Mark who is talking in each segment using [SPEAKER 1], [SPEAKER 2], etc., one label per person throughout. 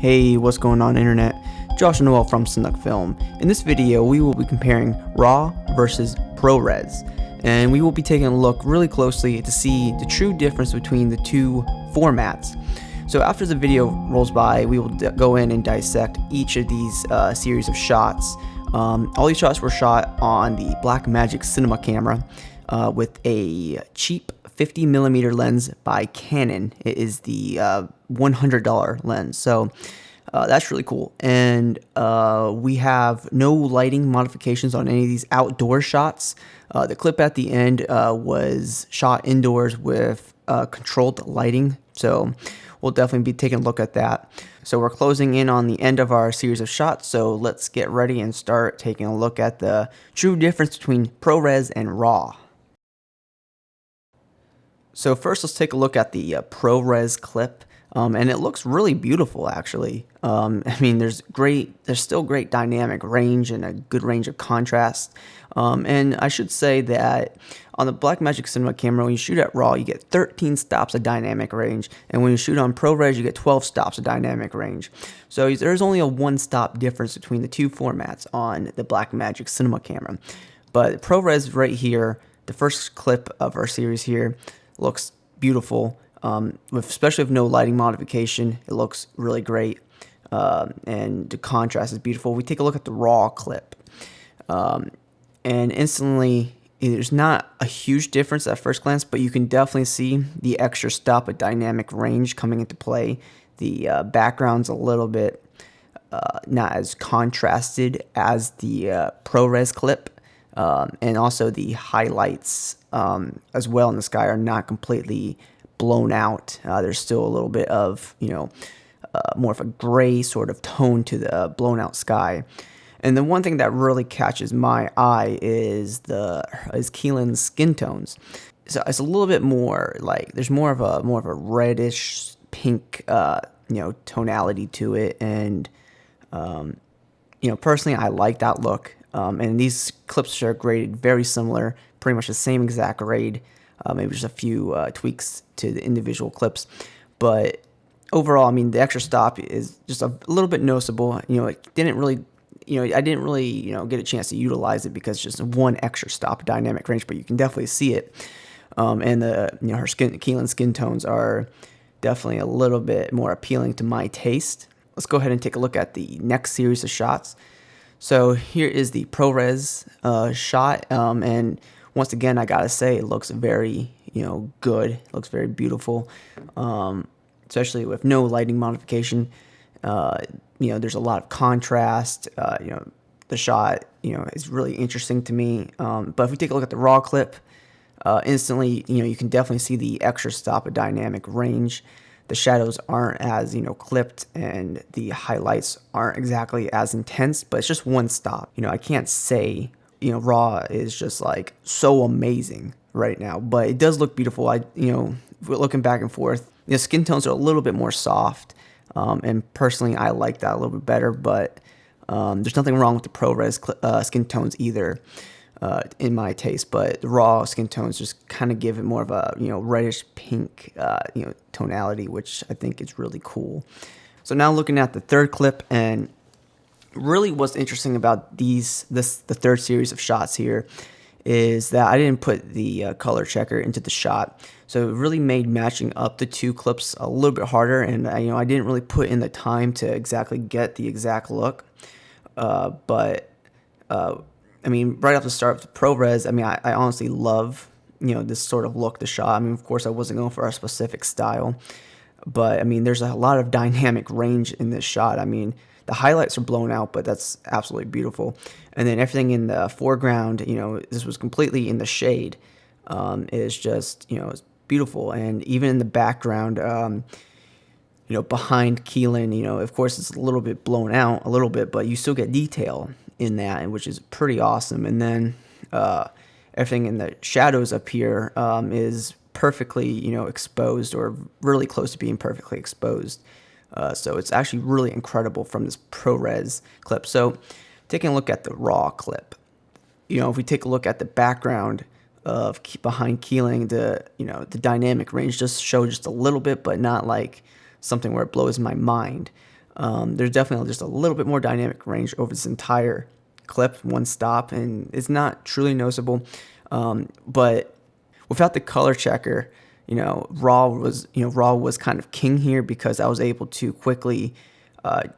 [SPEAKER 1] Hey, what's going on internet? Josh and Noel from Cinematography Film. In this video, we will be comparing RAW versus ProRes, and we will be taking a look really closely to see the true difference between the two formats. So after the video rolls by, we will go in and dissect each of these series of shots. All these shots were shot on the Blackmagic cinema camera with a cheap 50mm lens by Canon. It is the $100 lens, so that's really cool. And we have no lighting modifications on any of these outdoor shots. The clip at the end was shot indoors with controlled lighting, so we'll definitely be taking a look at that. So we're closing in on the end of our series of shots, so let's get ready and start taking a look at the true difference between ProRes and RAW. So first, let's take a look at the ProRes clip, and it looks really beautiful, actually. I mean, there's still great dynamic range and a good range of contrast. And I should say that on the Blackmagic cinema camera, when you shoot at RAW, you get 13 stops of dynamic range, and when you shoot on ProRes, you get 12 stops of dynamic range. So there's only a one-stop difference between the two formats on the Blackmagic cinema camera. But ProRes right here, the first clip of our series here, looks beautiful, especially with no lighting modification. It looks really great, and the contrast is beautiful. We take a look at the RAW clip, and instantly there's not a huge difference at first glance, but you can definitely see the extra stop of dynamic range coming into play. The background's a little bit not as contrasted as the ProRes clip. And also the highlights as well in the sky are not completely blown out. There's still a little bit of, more of a gray sort of tone to the blown out sky. And the one thing that really catches my eye is Keelan's skin tones. So it's a little bit more like there's more of a reddish pink, tonality to it. And, personally, I like that look. And these clips are graded very similar, pretty much the same exact grade, maybe just a few tweaks to the individual clips. But overall, I mean, the extra stop is just a little bit noticeable. It didn't really, I didn't really, get a chance to utilize it because just one extra stop dynamic range, but you can definitely see it. And Keelan's skin tones are definitely a little bit more appealing to my taste. Let's go ahead and take a look at the next series of shots. So here is the ProRes shot, and once again, I gotta say, it looks very, good. It looks very beautiful, especially with no lighting modification. There's a lot of contrast. The shot, is really interesting to me. But if we take a look at the RAW clip, instantly, you can definitely see the extra stop of dynamic range. The shadows aren't as, clipped, and the highlights aren't exactly as intense, but it's just one stop. I can't say, RAW is just like so amazing right now, but it does look beautiful. Looking back and forth, skin tones are a little bit more soft, and personally, I like that a little bit better, but there's nothing wrong with the ProRes skin tones either. In my taste, but the RAW skin tones just kind of give it more of a reddish pink tonality, which I think is really cool. So now looking at the third clip, and really what's interesting about the third series of shots here is that I didn't put the color checker into the shot, so it really made matching up the two clips a little bit harder, and I didn't really put in the time to exactly get the exact look, I mean, right off the start with the ProRes, I honestly love, this sort of look, the shot. Of course, I wasn't going for a specific style, but, there's a lot of dynamic range in this shot. The highlights are blown out, but that's absolutely beautiful. And then everything in the foreground, this was completely in the shade, is just, it's beautiful. And even in the background, behind Keelan, of course, it's a little bit blown out, a little bit, but you still get detail in that, which is pretty awesome. And then everything in the shadows up here is perfectly, exposed, or really close to being perfectly exposed. So it's actually really incredible from this ProRes clip. So taking a look at the RAW clip, if we take a look at the background of behind Keelan, the dynamic range just show just a little bit, but not like something where it blows my mind. There's definitely just a little bit more dynamic range over this entire clip, one stop, and it's not truly noticeable. But without the color checker, RAW was kind of king here, because I was able to quickly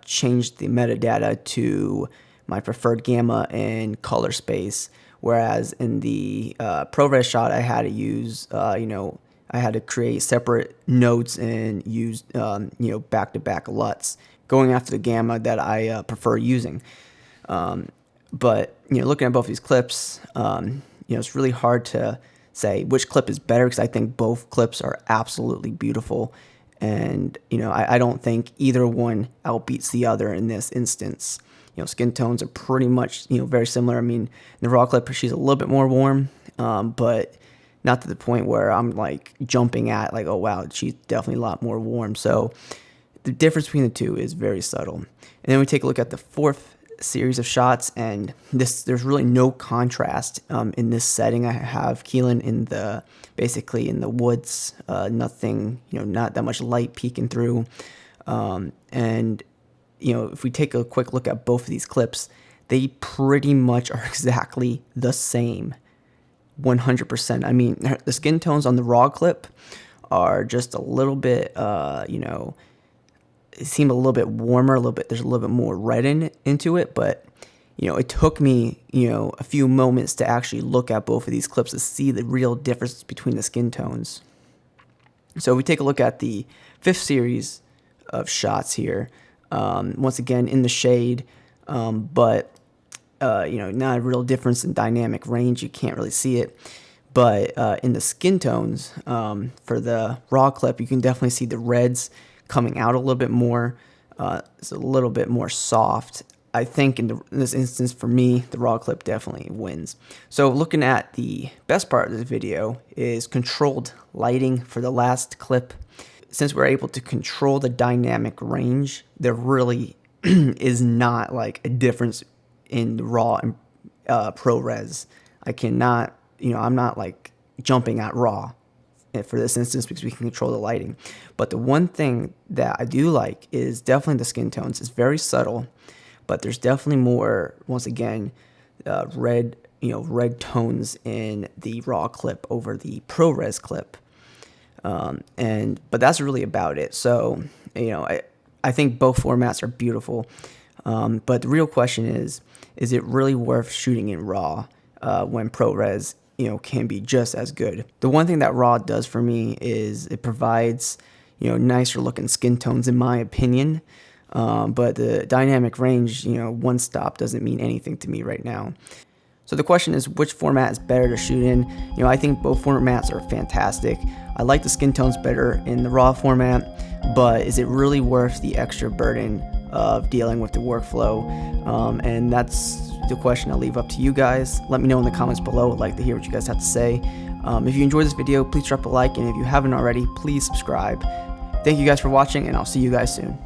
[SPEAKER 1] change the metadata to my preferred gamma and color space. Whereas in the ProRes shot, I had to use, I had to create separate nodes and use, back-to-back LUTs, going after the gamma that I prefer using. But looking at both these clips, it's really hard to say which clip is better, because I think both clips are absolutely beautiful, and I don't think either one outbeats the other in this instance. Skin tones are pretty much very similar. I mean, in the RAW clip, she's a little bit more warm, but not to the point where I'm like jumping at like, oh wow, she's definitely a lot more warm. So the difference between the two is very subtle. And then we take a look at the fourth series of shots, and there's really no contrast in this setting. I have Keelan basically in the woods, nothing, not that much light peeking through, and if we take a quick look at both of these clips, they pretty much are exactly the same, 100%. I mean, the skin tones on the RAW clip are just a little bit, it seemed a little bit warmer, there's a little bit more red into it, but it took me a few moments to actually look at both of these clips to see the real difference between the skin tones. So we take a look at the fifth series of shots here, once again in the shade, but not a real difference in dynamic range, you can't really see it. But in the skin tones, for the RAW clip, you can definitely see the reds coming out a little bit more. It's a little bit more soft. I think in this instance, for me, the RAW clip definitely wins. So looking at the best part of this video is controlled lighting for the last clip. Since we're able to control the dynamic range, there really is not like a difference in the RAW and ProRes. I cannot, I'm not like jumping at RAW for this instance, because we can control the lighting. But the one thing that I do like is definitely the skin tones. It's very subtle, but there's definitely more, once again, red tones in the RAW clip over the ProRes clip. But that's really about it. So, I think both formats are beautiful. But the real question is it really worth shooting in RAW when ProRes can be just as good? The one thing that RAW does for me is it provides nicer looking skin tones, in my opinion, but the dynamic range, one stop doesn't mean anything to me right now. So the question is, which format is better to shoot in? I think both formats are fantastic. I like the skin tones better in the RAW format, but is it really worth the extra burden of dealing with the workflow? And that's the question I'll leave up to you guys. Let me know in the comments below. I'd like to hear what you guys have to say. If you enjoyed this video, please drop a like, and if you haven't already, please subscribe. Thank you guys for watching, and I'll see you guys soon.